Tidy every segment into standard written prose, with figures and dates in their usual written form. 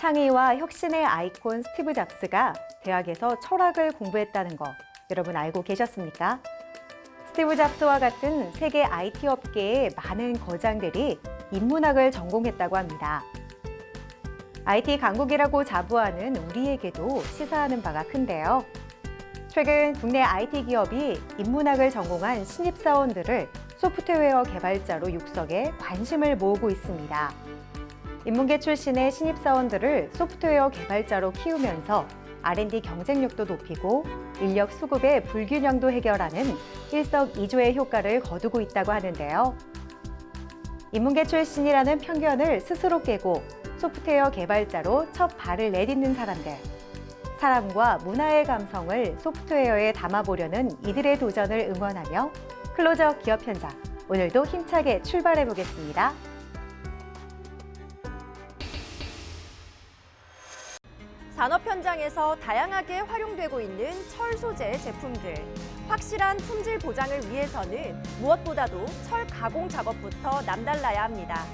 창의와 혁신의 아이콘 스티브 잡스가 대학에서 철학을 공부했다는 거 여러분 알고 계셨습니까? 스티브 잡스와 같은 세계 IT 업계의 많은 거장들이 인문학을 전공했다고 합니다. IT 강국이라고 자부하는 우리에게도 시사하는 바가 큰데요. 최근 국내 IT 기업이 인문학을 전공한 신입사원들을 소프트웨어 개발자로 육성해 관심을 모으고 있습니다. 인문계 출신의 신입사원들을 소프트웨어 개발자로 키우면서 R&D 경쟁력도 높이고 인력 수급의 불균형도 해결하는 일석이조의 효과를 거두고 있다고 하는데요. 인문계 출신이라는 편견을 스스로 깨고 소프트웨어 개발자로 첫 발을 내딛는 사람들. 사람과 문화의 감성을 소프트웨어에 담아보려는 이들의 도전을 응원하며 클로즈업 기업 현장, 오늘도 힘차게 출발해 보겠습니다. 산업 현장에서 다양하게 활용되고 있는 철 소재 제품들. 확실한 품질 보장을 위해서는 무엇보다도 철 가공 작업부터 남달라야 합니다.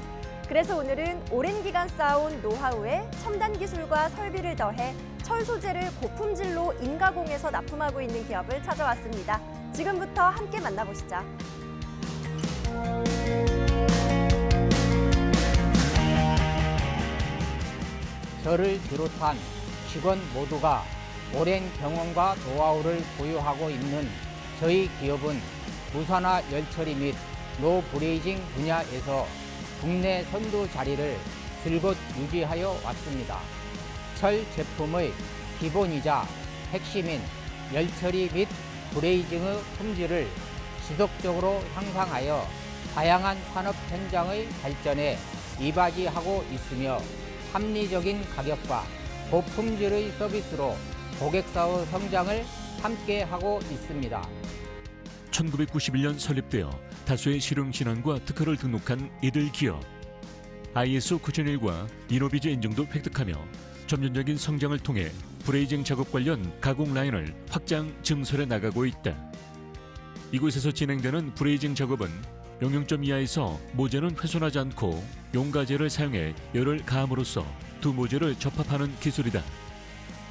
그래서 오늘은 오랜 기간 쌓아온 노하우에 첨단 기술과 설비를 더해 철 소재를 고품질로 인가공해서 납품하고 있는 기업을 찾아왔습니다. 지금부터 함께 만나보시죠. 저를 비롯한 직원 모두가 오랜 경험과 노하우를 보유하고 있는 저희 기업은 무산화 열처리 및 노브레이징 분야에서 국내 선두 자리를 줄곧 유지하여 왔습니다. 철 제품의 기본이자 핵심인 열처리 및 브레이징의 품질을 지속적으로 향상하여 다양한 산업 현장의 발전에 이바지하고 있으며 합리적인 가격과 고품질의 서비스로 고객사의 성장을 함께하고 있습니다. 1991년 설립되어 다수의 실용신안과 특허를 등록한 이들 기업. ISO 9001과 이노비즈 인증도 획득하며 점진적인 성장을 통해 브레이징 작업 관련 가공 라인을 확장 증설해 나가고 있다. 이곳에서 진행되는 브레이징 작업은 용융점 이하에서 모재는 훼손하지 않고 용가재를 사용해 열을 가함으로써 두 모재를 접합하는 기술이다.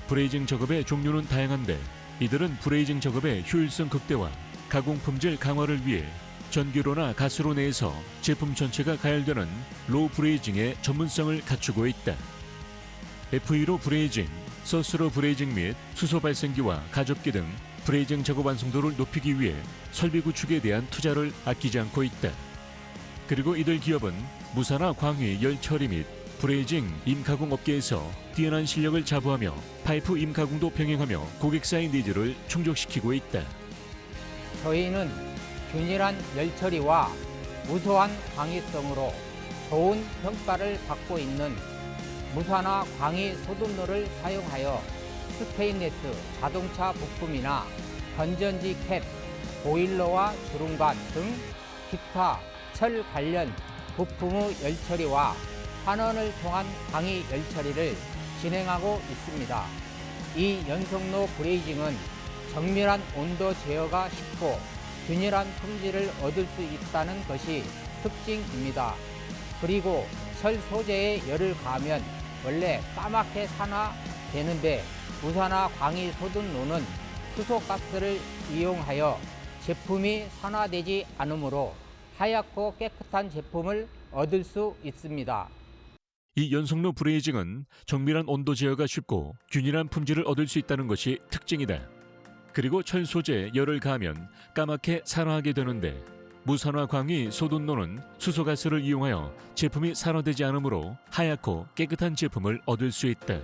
브레이징 작업의 종류는 다양한데 이들은 브레이징 작업의 효율성 극대화, 가공 품질 강화를 위해 전기로나 가스로 내에서 제품 전체가 가열되는 로우 브레이징의 전문성을 갖추고 있다. FE로 브레이징, 서스로 브레이징 및 수소 발생기와 가접기 등 브레이징 작업 완성도를 높이기 위해 설비 구축에 대한 투자를 아끼지 않고 있다. 그리고 이들 기업은 무산화 광휘 열 처리 및 브레이징 임가공 업계에서 뛰어난 실력을 자부하며 파이프 임가공도 병행하며 고객사의 니즈를 충족시키고 있다. 저희는 균일한 열처리와 우수한 광휘성으로 좋은 평가를 받고 있는 무산화 광휘 소둔로를 사용하여 스테인리스 자동차 부품이나 건전지 캡, 보일러와 주름관 등 기타 철 관련 부품의 열처리와 환원을 통한 광휘 열처리를 진행하고 있습니다. 이 연속로 브레이징은 정밀한 온도 제어가 쉽고 균일한 품질을 얻을 수 있다는 것이 특징입니다. 그리고 철 소재에 열을 가하면 원래 까맣게 산화되는데 무산화 광휘 소둔로는 수소가스를 이용하여 제품이 산화되지 않으므로 하얗고 깨끗한 제품을 얻을 수 있습니다. 이 연속로 브레이징은 정밀한 온도 제어가 쉽고 균일한 품질을 얻을 수 있다는 것이 특징이다. 그리고 철 소재에 열을 가하면 까맣게 산화하게 되는데 무산화 광휘 소둔로는 수소가스를 이용하여 제품이 산화되지 않으므로 하얗고 깨끗한 제품을 얻을 수 있다.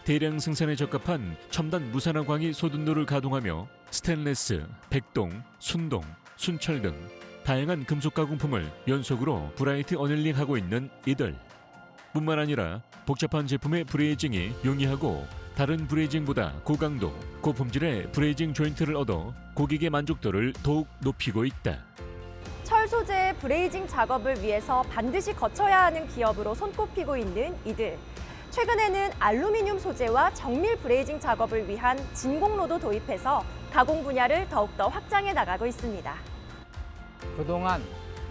대량 생산에 적합한 첨단 무산화 광휘 소둔로를 가동하며 스테인리스, 백동, 순동, 순철 등 다양한 금속 가공품을 연속으로 브라이트 어닐링하고 있는 이들. 뿐만 아니라 복잡한 제품의 브레이징이 용이하고 다른 브레이징보다 고강도, 고품질의 브레이징 조인트를 얻어 고객의 만족도를 더욱 높이고 있다. 철 소재의 브레이징 작업을 위해서 반드시 거쳐야 하는 기업으로 손꼽히고 있는 이들. 최근에는 알루미늄 소재와 정밀 브레이징 작업을 위한 진공로도 도입해서 가공 분야를 더욱더 확장해 나가고 있습니다. 그동안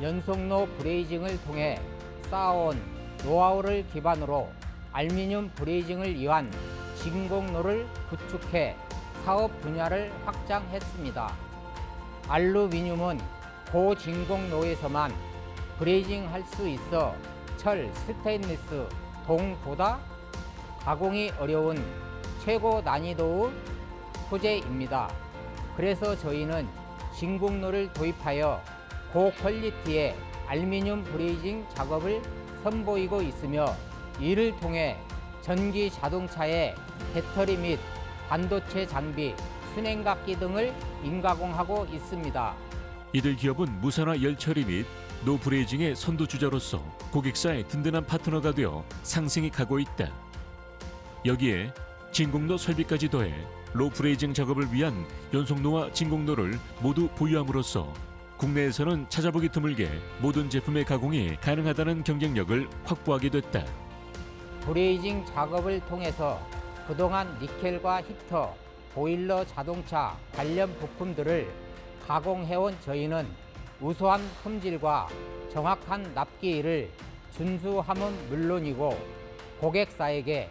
연속로 브레이징을 통해 쌓아온 노하우를 기반으로 알루미늄 브레이징을 위한 진공로를 구축해 사업 분야를 확장했습니다. 알루미늄은 고진공로에서만 브레이징할 수 있어 철, 스테인리스, 동보다 가공이 어려운 최고 난이도의 소재입니다. 그래서 저희는 진공로를 도입하여 고퀄리티의 알루미늄 브레이징 작업을 선보이고 있으며 이를 통해 전기 자동차의 배터리 및 반도체 장비, 순행각기 등을 인가공하고 있습니다. 이들 기업은 무산화 열처리 및 노브레이징의 선두주자로서 고객사의 든든한 파트너가 되어 상승해 가고 있다. 여기에 진공로 설비까지 더해 로브레이징 작업을 위한 연속로와 진공로를 모두 보유함으로써 국내에서는 찾아보기 드물게 모든 제품의 가공이 가능하다는 경쟁력을 확보하게 됐다. 브레이징 작업을 통해서 그동안 니켈과 히터, 보일러 자동차 관련 부품들을 가공해온 저희는 우수한 품질과 정확한 납기일을 준수함은 물론이고 고객사에게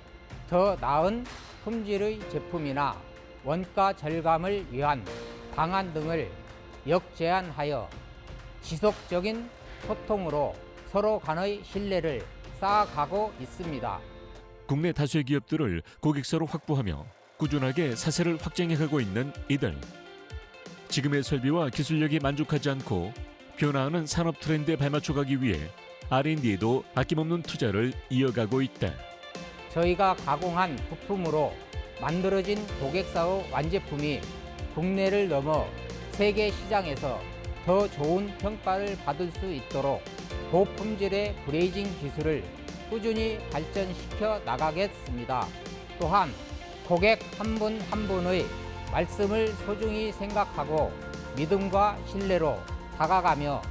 더 나은 품질의 제품이나 원가 절감을 위한 방안 등을 역제안하여 지속적인 소통으로 서로 간의 신뢰를 쌓아가고 있습니다. 국내 다수의 기업들을 고객사로 확보하며 꾸준하게 사세를 확장해가고 있는 이들. 지금의 설비와 기술력이 만족하지 않고 변화하는 산업 트렌드에 발맞춰가기 위해 R&D에도 아낌없는 투자를 이어가고 있다. 저희가 가공한 부품으로 만들어진 고객사의 완제품이 국내를 넘어 세계 시장에서 더 좋은 평가를 받을 수 있도록 고품질의 브레이징 기술을 꾸준히 발전시켜 나가겠습니다. 또한 고객 한 분 한 분의 말씀을 소중히 생각하고 믿음과 신뢰로 다가가며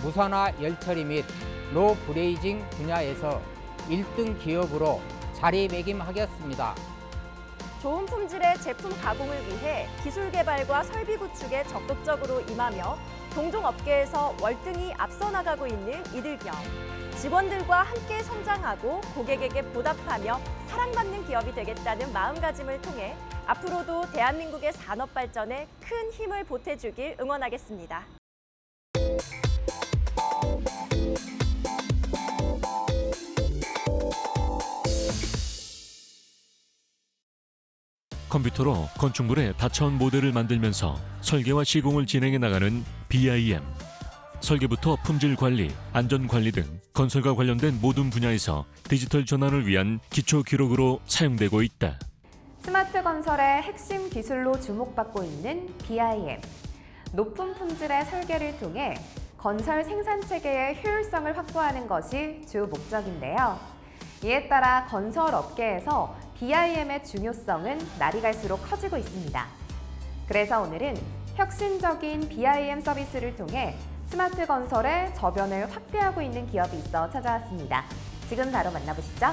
무산화 열처리 및 로브레이징 분야에서 1등 기업으로 자리매김하겠습니다. 좋은 품질의 제품 가공을 위해 기술 개발과 설비 구축에 적극적으로 임하며 동종업계에서 월등히 앞서 나가고 있는 이들 기업. 직원들과 함께 성장하고 고객에게 보답하며 사랑받는 기업이 되겠다는 마음가짐을 통해 앞으로도 대한민국의 산업 발전에 큰 힘을 보태주길 응원하겠습니다. 컴퓨터로 건축물의 다차원 모델을 만들면서 설계와 시공을 진행해 나가는 BIM. 설계부터 품질 관리, 안전 관리 등 건설과 관련된 모든 분야에서 디지털 전환을 위한 기초 기록으로 사용되고 있다. 스마트 건설의 핵심 기술로 주목받고 있는 BIM. 높은 품질의 설계를 통해 건설 생산 체계의 효율성을 확보하는 것이 주 목적인데요. 이에 따라 건설 업계에서 BIM의 중요성은 날이 갈수록 커지고 있습니다. 그래서 오늘은 혁신적인 BIM 서비스를 통해 스마트 건설의 저변을 확대하고 있는 기업이 있어 찾아왔습니다. 지금 바로 만나보시죠.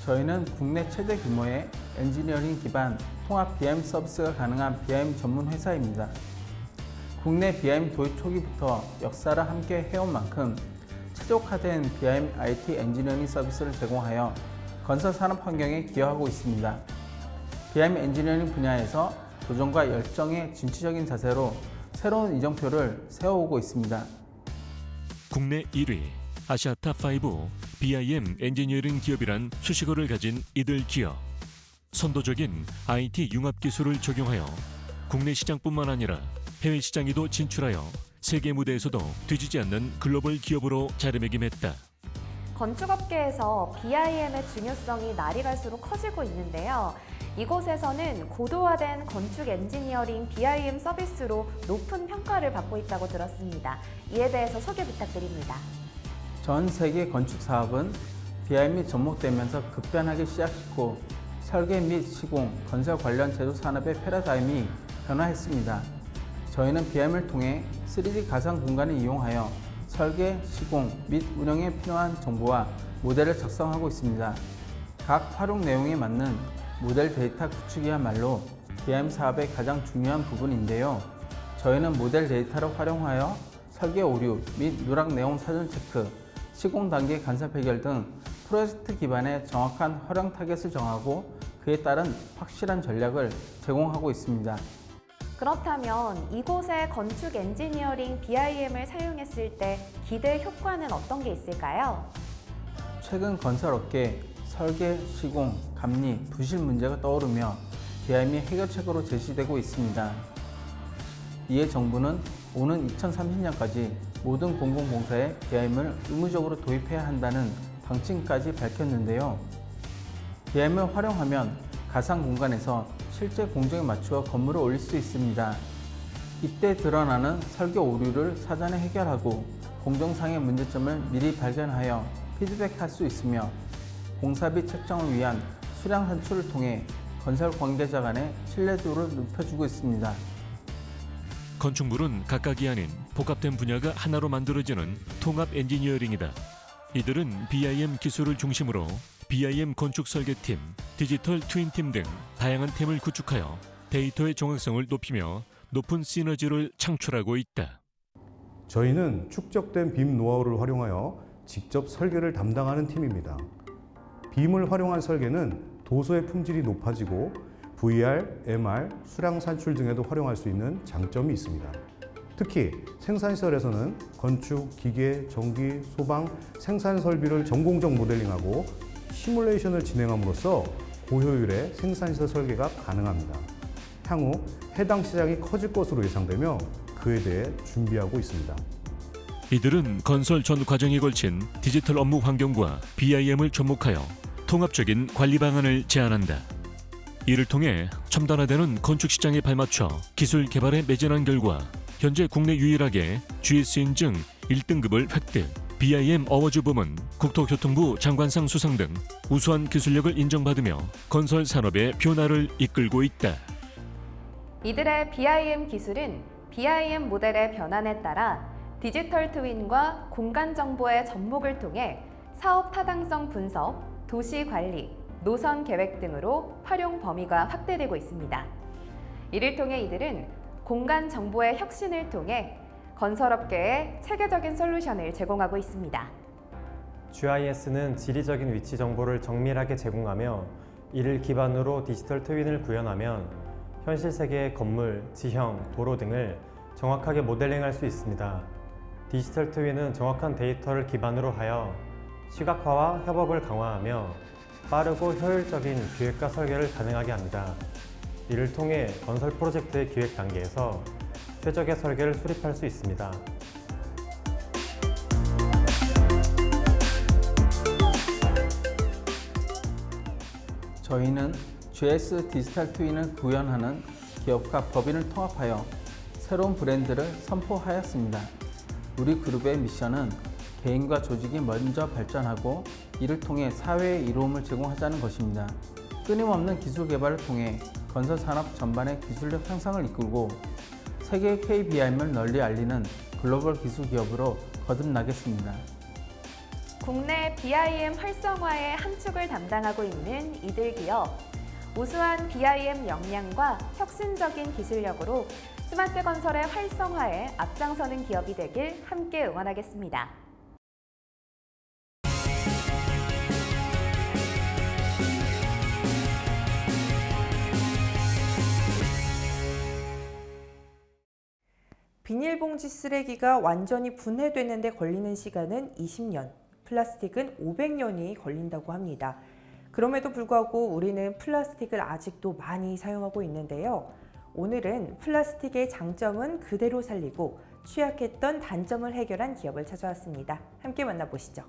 저희는 국내 최대 규모의 엔지니어링 기반 통합 BIM 서비스가 가능한 BIM 전문 회사입니다. 국내 BIM 도입 초기부터 역사를 함께 해온 만큼 최적화된 BIM IT 엔지니어링 서비스를 제공하여 건설 산업 환경에 기여하고 있습니다. BIM 엔지니어링 분야에서 도전과 열정의 진취적인 자세로 새로운 이정표를 세워오고 있습니다. 국내 1위, 아시아 탑5 BIM 엔지니어링 기업이란 수식어를 가진 이들 기업. 선도적인 IT 융합 기술을 적용하여 국내 시장뿐만 아니라 해외 시장에도 진출하여 세계 무대에서도 뒤지지 않는 글로벌 기업으로 자리매김했다. 건축업계에서 BIM의 중요성이 날이 갈수록 커지고 있는데요. 이곳에서는 고도화된 건축 엔지니어링 BIM 서비스로 높은 평가를 받고 있다고 들었습니다. 이에 대해서 소개 부탁드립니다. 전 세계 건축 사업은 BIM이 접목되면서 급변하기 시작했고 설계 및 시공, 건설 관련 제조 산업의 패러다임이 변화했습니다. 저희는 BIM을 통해 3D 가상 공간을 이용하여 설계, 시공 및 운영에 필요한 정보와 모델을 작성하고 있습니다. 각 활용 내용에 맞는 모델 데이터 구축이야말로 BIM 사업의 가장 중요한 부분인데요. 저희는 모델 데이터를 활용하여 설계 오류 및 누락 내용 사전 체크, 시공 단계 간섭 해결 등 프로젝트 기반의 정확한 활용 타겟을 정하고 그에 따른 확실한 전략을 제공하고 있습니다. 그렇다면 이곳의 건축 엔지니어링 BIM을 사용했을 때 기대 효과는 어떤 게 있을까요? 최근 건설업계 설계, 시공, 감리, 부실 문제가 떠오르며 BIM이 해결책으로 제시되고 있습니다. 이에 정부는 오는 2030년까지 모든 공공공사에 BIM을 의무적으로 도입해야 한다는 방침까지 밝혔는데요. BIM을 활용하면 가상 공간에서 실제 공정에 맞추어 건물을 올릴 수 있습니다. 이때 드러나는 설계 오류를 사전에 해결하고 공정상의 문제점을 미리 발견하여 피드백할 수 있으며 공사비 책정을 위한 수량 산출을 통해 건설 관계자 간의 신뢰도를 높여주고 있습니다. 건축물은 각각이 아닌 복합된 분야가 하나로 만들어지는 통합 엔지니어링이다. 이들은 BIM 기술을 중심으로 BIM 건축 설계팀, 디지털 트윈팀 등 다양한 팀을 구축하여 데이터의 정확성을 높이며 높은 시너지를 창출하고 있다. 저희는 축적된 빔 노하우를 활용하여 직접 설계를 담당하는 팀입니다. 빔을 활용한 설계는 도서의 품질이 높아지고 VR, MR, 수량 산출 등에도 활용할 수 있는 장점이 있습니다. 특히 생산시설에서는 건축, 기계, 전기, 소방, 생산 설비를 전공적 모델링하고 시뮬레이션을 진행함으로써 고효율의 생산시설 설계가 가능합니다. 향후 해당 시장이 커질 것으로 예상되며 그에 대해 준비하고 있습니다. 이들은 건설 전 과정에 걸친 디지털 업무 환경과 BIM을 접목하여 통합적인 관리 방안을 제안한다. 이를 통해 첨단화되는 건축 시장에 발맞춰 기술 개발에 매진한 결과 현재 국내 유일하게 GS 인증 1등급을 획득, BIM 어워즈 부문 국토교통부 장관상 수상 등 우수한 기술력을 인정받으며 건설 산업의 변화를 이끌고 있다. 이들의 BIM 기술은 BIM 모델의 변환에 따라 디지털 트윈과 공간 정보의 접목을 통해 사업 타당성 분석, 도시 관리, 노선 계획 등으로 활용 범위가 확대되고 있습니다. 이를 통해 이들은 공간 정보의 혁신을 통해 건설업계에 체계적인 솔루션을 제공하고 있습니다. GIS는 지리적인 위치 정보를 정밀하게 제공하며 이를 기반으로 디지털 트윈을 구현하면 현실 세계의 건물, 지형, 도로 등을 정확하게 모델링할 수 있습니다. 디지털 트윈은 정확한 데이터를 기반으로 하여 시각화와 협업을 강화하며 빠르고 효율적인 기획과 설계를 가능하게 합니다. 이를 통해 건설 프로젝트의 기획 단계에서 최적의 설계를 수립할 수 있습니다. 저희는 GS 디지털 트윈을 구현하는 기업과 법인을 통합하여 새로운 브랜드를 선포하였습니다. 우리 그룹의 미션은 개인과 조직이 먼저 발전하고 이를 통해 사회에 이로움을 제공하자는 것입니다. 끊임없는 기술 개발을 통해 건설 산업 전반의 기술력 향상을 이끌고 세계 KBIM을 널리 알리는 글로벌 기술 기업으로 거듭나겠습니다. 국내 BIM 활성화의 한 축을 담당하고 있는 이들 기업. 우수한 BIM 역량과 혁신적인 기술력으로 스마트 건설의 활성화에 앞장서는 기업이 되길 함께 응원하겠습니다. 비닐봉지 쓰레기가 완전히 분해되는데 걸리는 시간은 20년, 플라스틱은 500년이 걸린다고 합니다. 그럼에도 불구하고 우리는 플라스틱을 아직도 많이 사용하고 있는데요. 오늘은 플라스틱의 장점은 그대로 살리고 취약했던 단점을 해결한 기업을 찾아왔습니다. 함께 만나보시죠.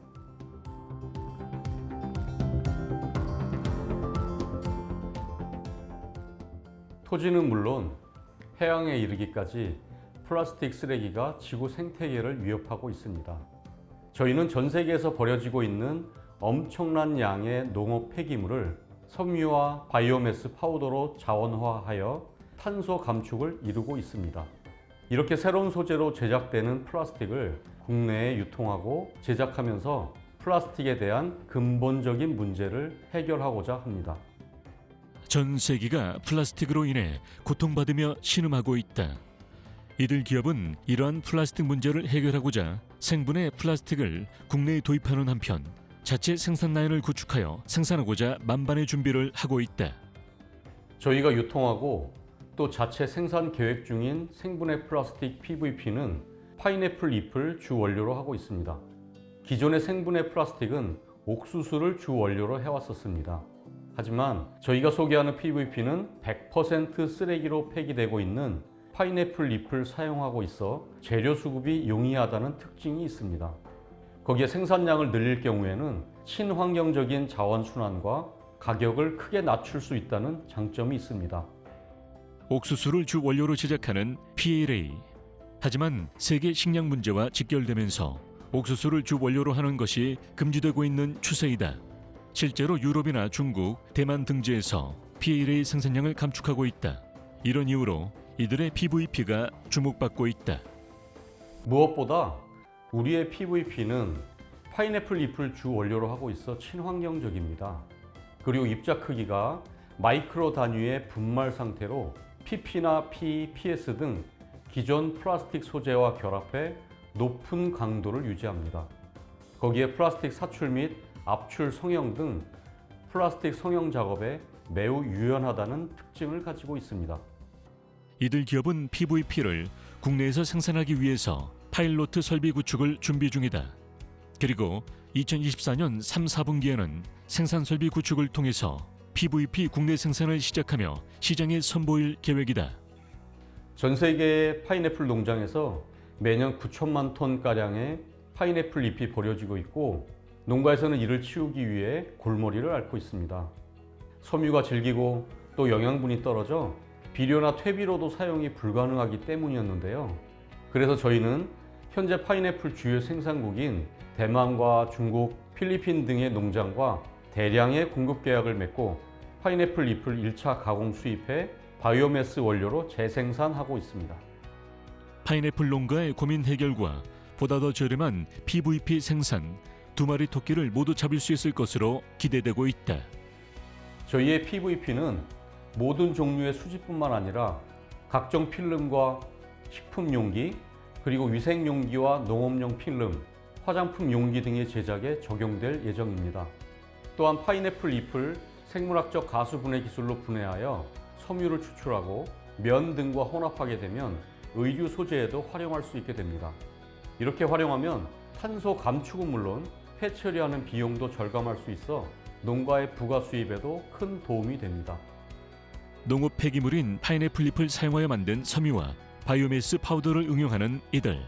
토지는 물론 해양에 이르기까지 플라스틱 쓰레기가 지구 생태계를 위협하고 있습니다. 저희는 전 세계에서 버려지고 있는 엄청난 양의 농업 폐기물을 섬유와 바이오매스 파우더로 자원화하여 탄소 감축을 이루고 있습니다. 이렇게 새로운 소재로 제작되는 플라스틱을 국내에 유통하고 제작하면서 플라스틱에 대한 근본적인 문제를 해결하고자 합니다. 전 세계가 플라스틱으로 인해 고통받으며 신음하고 있다. 이들 기업은 이러한 플라스틱 문제를 해결하고자 생분해 플라스틱을 국내에 도입하는 한편 자체 생산 라인을 구축하여 생산하고자 만반의 준비를 하고 있다. 저희가 유통하고 또 자체 생산 계획 중인 생분해 플라스틱 PVP는 파인애플 잎을 주 원료로 하고 있습니다. 기존의 생분해 플라스틱은 옥수수를 주 원료로 해왔었습니다. 하지만 저희가 소개하는 PVP는 100% 쓰레기로 폐기되고 있는 파인애플 잎을 사용하고 있어 재료 수급이 용이하다는 특징이 있습니다. 거기에 생산량을 늘릴 경우에는 친환경적인 자원 순환과 가격을 크게 낮출 수 있다는 장점이 있습니다. 옥수수를 주 원료로 제작하는 PLA. 하지만 세계 식량 문제와 직결되면서 옥수수를 주 원료로 하는 것이 금지되고 있는 추세이다. 실제로 유럽이나 중국, 대만 등지에서 PLA 생산량을 감축하고 있다. 이런 이유로 이들의 PVP가 주목받고 있다. 무엇보다 우리의 PVP는 파인애플 잎을 주 원료로 하고 있어 친환경적입니다. 그리고 입자 크기가 마이크로 단위의 분말 상태로 PP나 PE, PS 등 기존 플라스틱 소재와 결합해 높은 강도를 유지합니다. 거기에 플라스틱 사출 및 압출 성형 등 플라스틱 성형 작업에 매우 유연하다는 특징을 가지고 있습니다. 이들 기업은 PVP를 국내에서 생산하기 위해서 파일로트 설비 구축을 준비 중이다. 그리고 2024년 3, 4분기에는 생산 설비 구축을 통해서 PVP 국내 생산을 시작하며 시장에 선보일 계획이다. 전 세계의 파인애플 농장에서 매년 9천만 톤가량의 파인애플 잎이 버려지고 있고 농가에서는 이를 치우기 위해 골머리를 앓고 있습니다. 섬유가 질기고 또 영양분이 떨어져 비료나 퇴비로도 사용이 불가능하기 때문이었는데요. 그래서 저희는 현재 파인애플 주요 생산국인 대만과 중국, 필리핀 등의 농장과 대량의 공급 계약을 맺고 파인애플 잎을 1차 가공 수입해 바이오매스 원료로 재생산하고 있습니다. 파인애플 농가의 고민 해결과 보다 더 저렴한 PVP 생산, 두 마리 토끼를 모두 잡을 수 있을 것으로 기대되고 있다. 저희의 PVP는 모든 종류의 수지뿐만 아니라 각종 필름과 식품 용기, 그리고 위생 용기와 농업용 필름, 화장품 용기 등의 제작에 적용될 예정입니다. 또한 파인애플 잎을 생물학적 가수 분해 기술로 분해하여 섬유를 추출하고 면 등과 혼합하게 되면 의류 소재에도 활용할 수 있게 됩니다. 이렇게 활용하면 탄소 감축은 물론 폐 처리하는 비용도 절감할 수 있어 농가의 부가 수입에도 큰 도움이 됩니다. 농업 폐기물인 파인애플 잎을 사용하여 만든 섬유와 바이오매스 파우더를 응용하는 이들.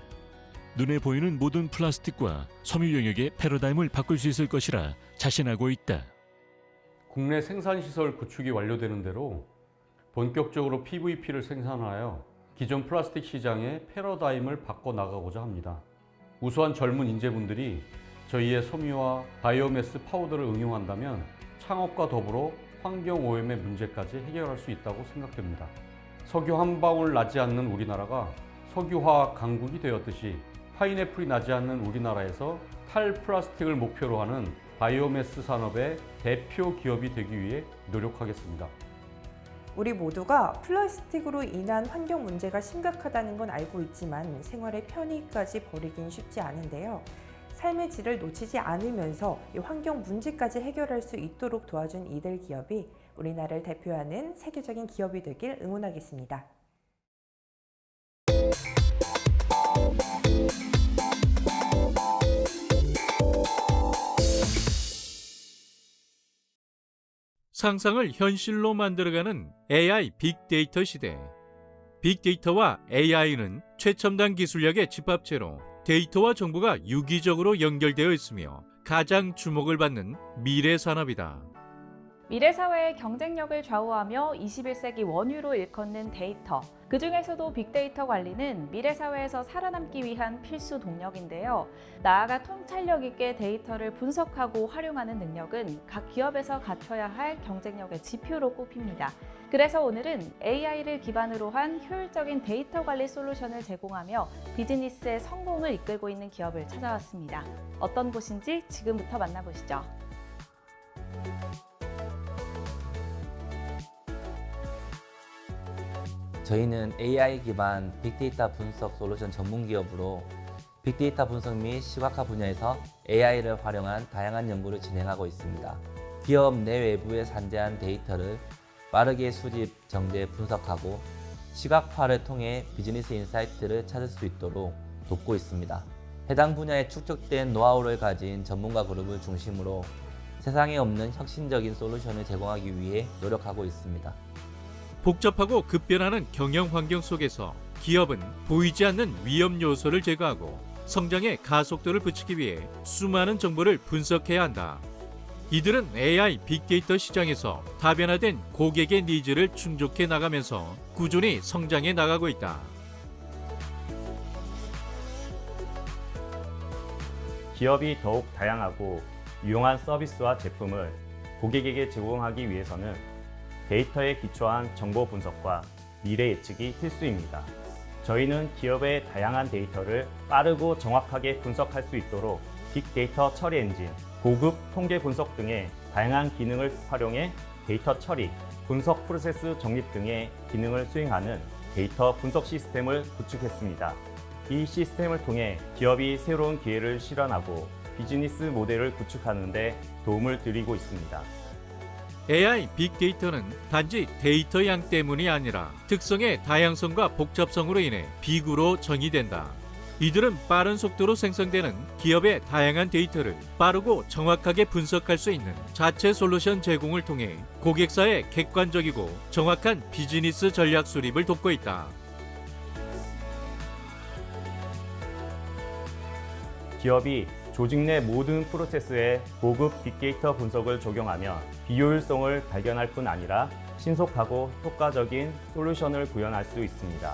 눈에 보이는 모든 플라스틱과 섬유 영역의 패러다임을 바꿀 수 있을 것이라 자신하고 있다. 국내 생산시설 구축이 완료되는 대로 본격적으로 PVP를 생산하여 기존 플라스틱 시장의 패러다임을 바꿔나가고자 합니다. 우수한 젊은 인재분들이 저희의 섬유와 바이오매스 파우더를 응용한다면 창업과 더불어 환경오염의 문제까지 해결할 수 있다고 생각됩니다. 석유 한 방울 나지 않는 우리나라가 석유화학 강국이 되었듯이 파인애플이 나지 않는 우리나라에서 탈플라스틱을 목표로 하는 바이오매스 산업의 대표 기업이 되기 위해 노력하겠습니다. 우리 모두가 플라스틱으로 인한 환경 문제가 심각하다는 건 알고 있지만 생활의 편의까지 버리긴 쉽지 않은데요. 삶의 질을 놓치지 않으면서 이 환경 문제까지 해결할 수 있도록 도와준 이들 기업이 우리나라를 대표하는 세계적인 기업이 되길 응원하겠습니다. 상상을 현실로 만들어가는 AI 빅데이터 시대. 빅데이터와 AI는 최첨단 기술력의 집합체로 데이터와 정보가 유기적으로 연결되어 있으며 가장 주목을 받는 미래 산업이다. 미래 사회의 경쟁력을 좌우하며 21세기 원유로 일컫는 데이터. 그중에서도 빅데이터 관리는 미래 사회에서 살아남기 위한 필수 동력인데요. 나아가 통찰력 있게 데이터를 분석하고 활용하는 능력은 각 기업에서 갖춰야 할 경쟁력의 지표로 꼽힙니다. 그래서 오늘은 AI를 기반으로 한 효율적인 데이터 관리 솔루션을 제공하며 비즈니스의 성공을 이끌고 있는 기업을 찾아왔습니다. 어떤 곳인지 지금부터 만나보시죠. 저희는 AI 기반 빅데이터 분석 솔루션 전문 기업으로 빅데이터 분석 및 시각화 분야에서 AI를 활용한 다양한 연구를 진행하고 있습니다. 기업 내외부에 산재한 데이터를 빠르게 수집, 정제, 분석하고 시각화를 통해 비즈니스 인사이트를 찾을 수 있도록 돕고 있습니다. 해당 분야에 축적된 노하우를 가진 전문가 그룹을 중심으로 세상에 없는 혁신적인 솔루션을 제공하기 위해 노력하고 있습니다. 복잡하고 급변하는 경영 환경 속에서 기업은 보이지 않는 위험 요소를 제거하고 성장의 가속도를 붙이기 위해 수많은 정보를 분석해야 한다. 이들은 AI 빅데이터 시장에서 다변화된 고객의 니즈를 충족해 나가면서 꾸준히 성장해 나가고 있다. 기업이 더욱 다양하고 유용한 서비스와 제품을 고객에게 제공하기 위해서는 데이터에 기초한 정보 분석과 미래 예측이 필수입니다. 저희는 기업의 다양한 데이터를 빠르고 정확하게 분석할 수 있도록 빅데이터 처리 엔진, 고급 통계 분석 등의 다양한 기능을 활용해 데이터 처리, 분석 프로세스 정립 등의 기능을 수행하는 데이터 분석 시스템을 구축했습니다. 이 시스템을 통해 기업이 새로운 기회를 실현하고 비즈니스 모델을 구축하는 데 도움을 드리고 있습니다. AI 빅데이터는 단지 데이터 양 때문이 아니라 특성의 다양성과 복잡성으로 인해 빅으로 정의된다. 이들은 빠른 속도로 생성되는 기업의 다양한 데이터를 빠르고 정확하게 분석할 수 있는 자체 솔루션 제공을 통해 고객사의 객관적이고 정확한 비즈니스 전략 수립을 돕고 있다. 기업이 조직 내 모든 프로세스에 고급 빅데이터 분석을 적용하며 비효율성을 발견할 뿐 아니라 신속하고 효과적인 솔루션을 구현할 수 있습니다.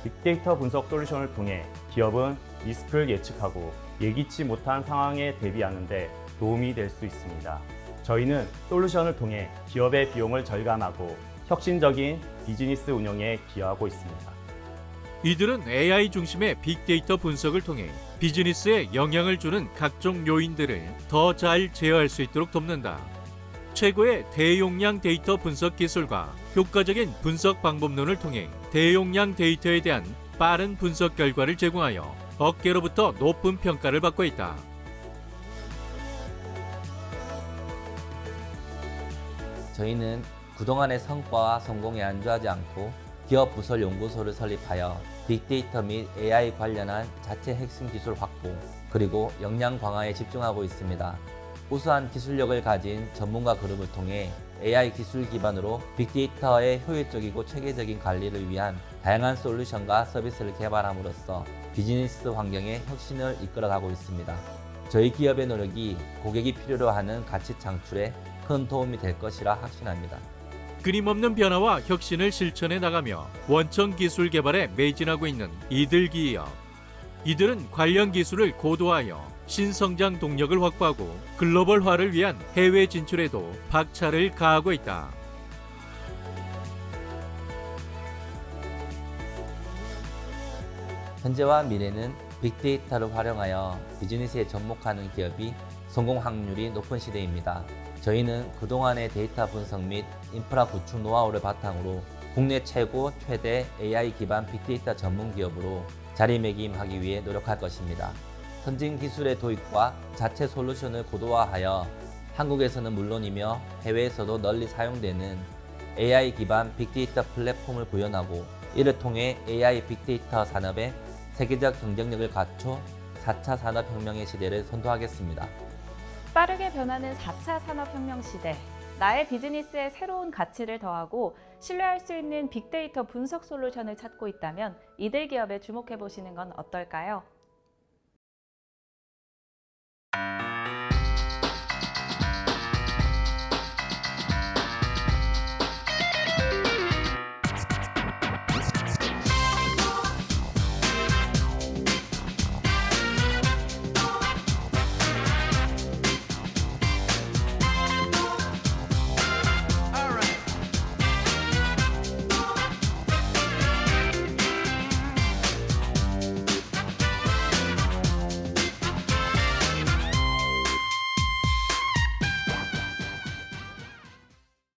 빅데이터 분석 솔루션을 통해 기업은 리스크를 예측하고 예기치 못한 상황에 대비하는 데 도움이 될 수 있습니다. 저희는 솔루션을 통해 기업의 비용을 절감하고 혁신적인 비즈니스 운영에 기여하고 있습니다. 이들은 AI 중심의 빅데이터 분석을 통해 비즈니스에 영향을 주는 각종 요인들을 더 잘 제어할 수 있도록 돕는다. 최고의 대용량 데이터 분석 기술과 효과적인 분석 방법론을 통해 대용량 데이터에 대한 빠른 분석 결과를 제공하여 업계로부터 높은 평가를 받고 있다. 저희는 그동안의 성과와 성공에 안주하지 않고 기업 부설 연구소를 설립하여 빅데이터 및 AI 관련한 자체 핵심 기술 확보, 그리고 역량 강화에 집중하고 있습니다. 우수한 기술력을 가진 전문가 그룹을 통해 AI 기술 기반으로 빅데이터의 효율적이고 체계적인 관리를 위한 다양한 솔루션과 서비스를 개발함으로써 비즈니스 환경의 혁신을 이끌어가고 있습니다. 저희 기업의 노력이 고객이 필요로 하는 가치 창출에 큰 도움이 될 것이라 확신합니다. 끊임없는 변화와 혁신을 실천해 나가며 원천 기술 개발에 매진하고 있는 이들 기업. 이들은 관련 기술을 고도화하여 신성장 동력을 확보하고 글로벌화를 위한 해외 진출에도 박차를 가하고 있다. 현재와 미래는 빅데이터를 활용하여 비즈니스에 접목하는 기업이 성공 확률이 높은 시대입니다. 저희는 그동안의 데이터 분석 및 인프라 구축 노하우를 바탕으로 국내 최고 최대 AI 기반 빅데이터 전문 기업으로 자리매김하기 위해 노력할 것입니다. 선진 기술의 도입과 자체 솔루션을 고도화하여 한국에서는 물론이며 해외에서도 널리 사용되는 AI 기반 빅데이터 플랫폼을 구현하고 이를 통해 AI 빅데이터 산업의 세계적 경쟁력을 갖춰 4차 산업혁명의 시대를 선도하겠습니다. 빠르게 변하는 4차 산업혁명 시대. 나의 비즈니스에 새로운 가치를 더하고 신뢰할 수 있는 빅데이터 분석 솔루션을 찾고 있다면 이들 기업에 주목해 보시는 건 어떨까요?